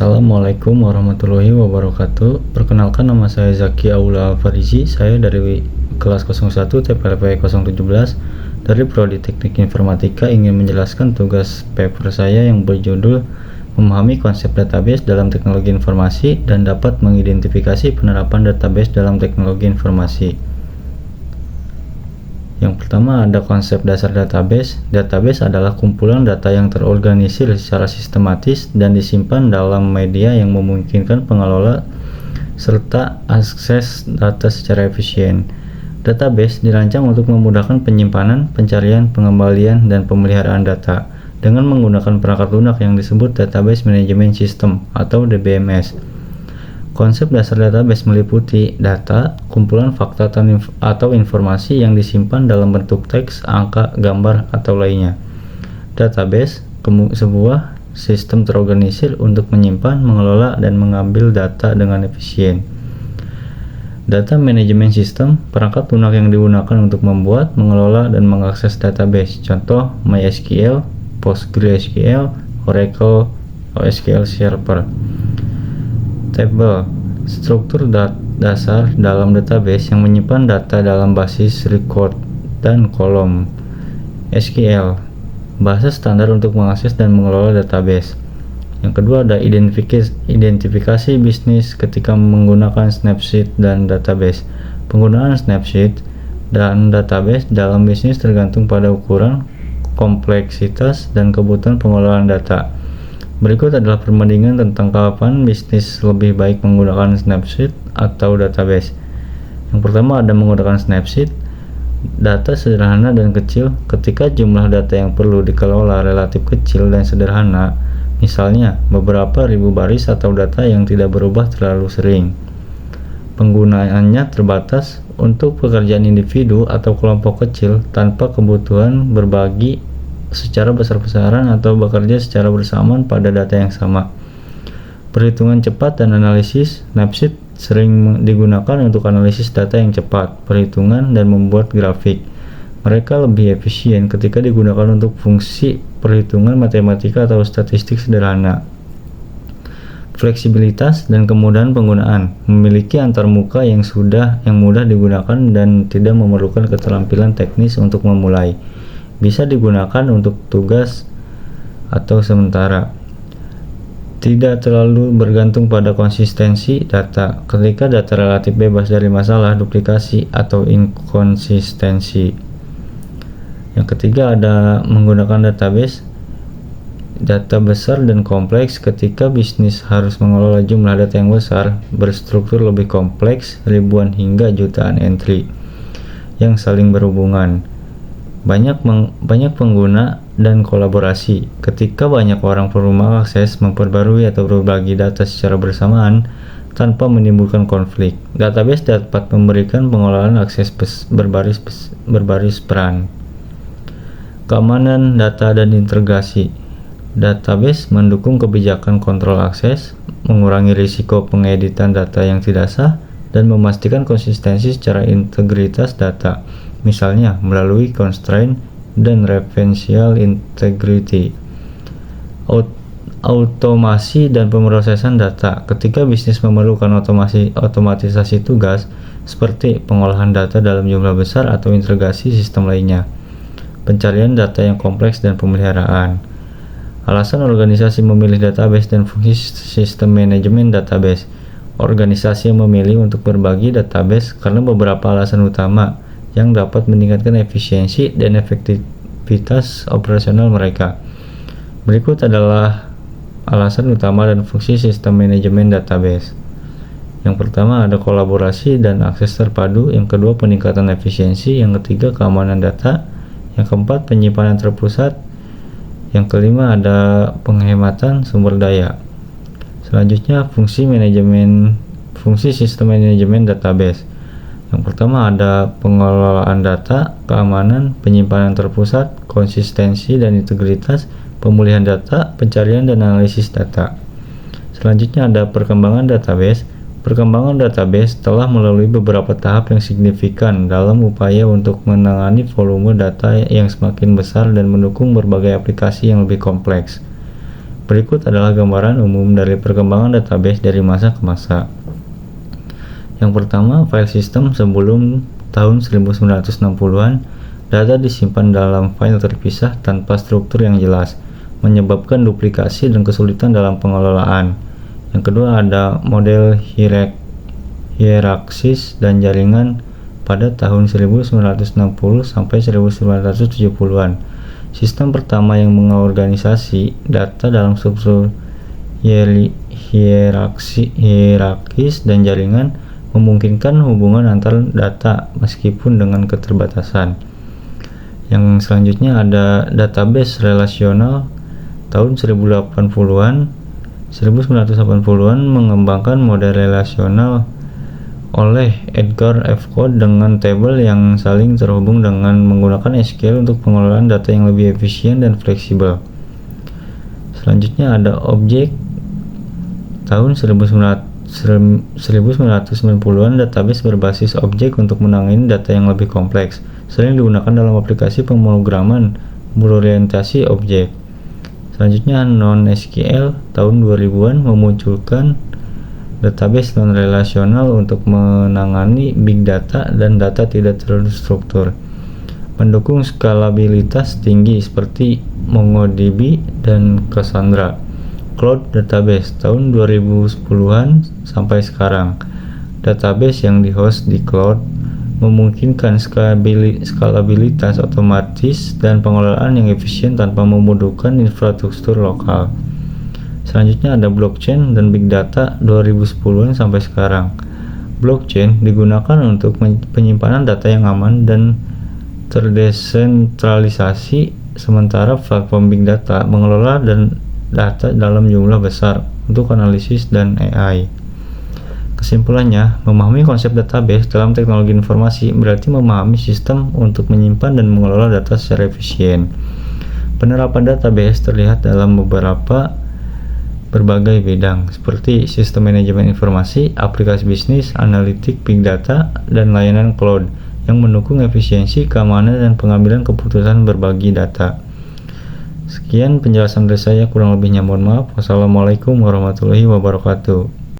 Assalamualaikum warahmatullahi wabarakatuh. Perkenalkan, nama saya Zaki Aula Farizi. Saya dari kelas 01 TPLP 017 dari Prodi Teknik Informatika, ingin menjelaskan tugas paper saya yang berjudul memahami konsep database dalam teknologi informasi dan dapat mengidentifikasi penerapan database dalam teknologi informasi. Yang pertama ada konsep dasar database. Database adalah kumpulan data yang terorganisir secara sistematis dan disimpan dalam media yang memungkinkan pengelola serta akses data secara efisien. Database dirancang untuk memudahkan penyimpanan, pencarian, pengembalian, dan pemeliharaan data dengan menggunakan perangkat lunak yang disebut Database Management System atau DBMS. Konsep dasar database meliputi data, kumpulan fakta atau informasi yang disimpan dalam bentuk teks, angka, gambar, atau lainnya. Database sebuah sistem terorganisir untuk menyimpan, mengelola, dan mengambil data dengan efisien. Data Management System, perangkat lunak yang digunakan untuk membuat, mengelola, dan mengakses database. Contoh MySQL, PostgreSQL, Oracle, SQL Server. Table, struktur dasar dalam database yang menyimpan data dalam basis record dan kolom. SQL, bahasa standar untuk mengakses dan mengelola database. Yang kedua ada identifikasi bisnis ketika menggunakan snapshot dan database. Penggunaan snapshot dan database dalam bisnis tergantung pada ukuran, kompleksitas, dan kebutuhan pengelolaan data. Berikut adalah perbandingan tentang kapan bisnis lebih baik menggunakan snapshot atau database. Yang pertama ada menggunakan snapshot. Data sederhana dan kecil. Ketika jumlah data yang perlu dikelola relatif kecil dan sederhana, misalnya beberapa ribu baris atau data yang tidak berubah terlalu sering. Penggunaannya terbatas untuk pekerjaan individu atau kelompok kecil tanpa kebutuhan berbagi secara besar-besaran atau bekerja secara bersamaan pada data yang sama. Perhitungan cepat dan analisis. Snapshot sering digunakan untuk analisis data yang cepat, perhitungan, dan membuat grafik. Mereka lebih efisien ketika digunakan untuk fungsi perhitungan matematika atau statistik sederhana. Fleksibilitas dan kemudahan penggunaan. Memiliki antarmuka yang mudah digunakan dan tidak memerlukan keterampilan teknis untuk memulai. Bisa digunakan untuk tugas atau sementara. Tidak terlalu bergantung pada konsistensi data. Ketika data relatif bebas dari masalah duplikasi atau inkonsistensi. Yang ketiga ada menggunakan database. Data besar dan kompleks. Ketika bisnis harus mengelola jumlah data yang besar, berstruktur lebih kompleks, ribuan hingga jutaan entry yang saling berhubungan. Banyak pengguna dan kolaborasi. Ketika banyak orang perlu mengakses, memperbarui, atau berbagi data secara bersamaan tanpa menimbulkan konflik, database dapat memberikan pengelolaan akses berbaris peran. Keamanan data dan integrasi. Database mendukung kebijakan kontrol akses, mengurangi risiko pengeditan data yang tidak sah, dan memastikan konsistensi secara integritas data, misalnya melalui constraint dan referential integrity. Otomasi dan pemrosesan data. Ketika bisnis memerlukan otomatisasi tugas seperti pengolahan data dalam jumlah besar atau integrasi sistem lainnya. Pencarian data yang kompleks dan pemeliharaan. Alasan organisasi memilih database dan fungsi sistem manajemen database. Organisasi memilih untuk berbagi database karena beberapa alasan utama yang dapat meningkatkan efisiensi dan efektivitas operasional mereka. Berikut adalah alasan utama dan fungsi sistem manajemen database. Yang pertama ada kolaborasi dan akses terpadu. Yang kedua peningkatan efisiensi. Yang ketiga keamanan data. Yang keempat penyimpanan terpusat. Yang kelima ada penghematan sumber daya. Selanjutnya fungsi sistem manajemen database. Yang pertama ada pengelolaan data, keamanan, penyimpanan terpusat, konsistensi dan integritas, pemulihan data, pencarian dan analisis data. Selanjutnya ada perkembangan database. Perkembangan database telah melalui beberapa tahap yang signifikan dalam upaya untuk menangani volume data yang semakin besar dan mendukung berbagai aplikasi yang lebih kompleks. Berikut adalah gambaran umum dari perkembangan database dari masa ke masa. Yang pertama, file system sebelum tahun 1960-an, data disimpan dalam file terpisah tanpa struktur yang jelas, menyebabkan duplikasi dan kesulitan dalam pengelolaan. Yang kedua, ada model hierarkis dan jaringan pada tahun 1960 sampai 1970-an. Sistem pertama yang mengorganisasi data dalam struktur hierarkis dan jaringan memungkinkan hubungan antar data meskipun dengan keterbatasan. Yang selanjutnya ada database relasional tahun 1980-an mengembangkan model relasional oleh Edgar F. Codd dengan tabel yang saling terhubung dengan menggunakan SQL untuk pengelolaan data yang lebih efisien dan fleksibel. Selanjutnya ada objek tahun 1990-an, database berbasis objek untuk menangani data yang lebih kompleks, sering digunakan dalam aplikasi pemrograman berorientasi objek. Selanjutnya non-SQL tahun 2000-an memunculkan database non-relasional untuk menangani big data dan data tidak terstruktur, mendukung skalabilitas tinggi seperti MongoDB dan Cassandra. Cloud database tahun 2010-an sampai sekarang. Database yang di-host di cloud memungkinkan skalabilitas otomatis dan pengelolaan yang efisien tanpa membutuhkan infrastruktur lokal. Selanjutnya ada blockchain dan big data 2010-an sampai sekarang. Blockchain digunakan untuk penyimpanan data yang aman dan terdesentralisasi, sementara platform big data mengelola dan data dalam jumlah besar untuk analisis dan AI. Kesimpulannya, memahami konsep database dalam teknologi informasi berarti memahami sistem untuk menyimpan dan mengelola data secara efisien. Penerapan database terlihat dalam berbagai bidang seperti sistem manajemen informasi, aplikasi bisnis, analitik, big data, dan layanan cloud yang mendukung efisiensi, keamanan, dan pengambilan keputusan berbagi data. Sekian penjelasan dari saya, kurang lebihnya mohon maaf. Wassalamualaikum warahmatullahi wabarakatuh.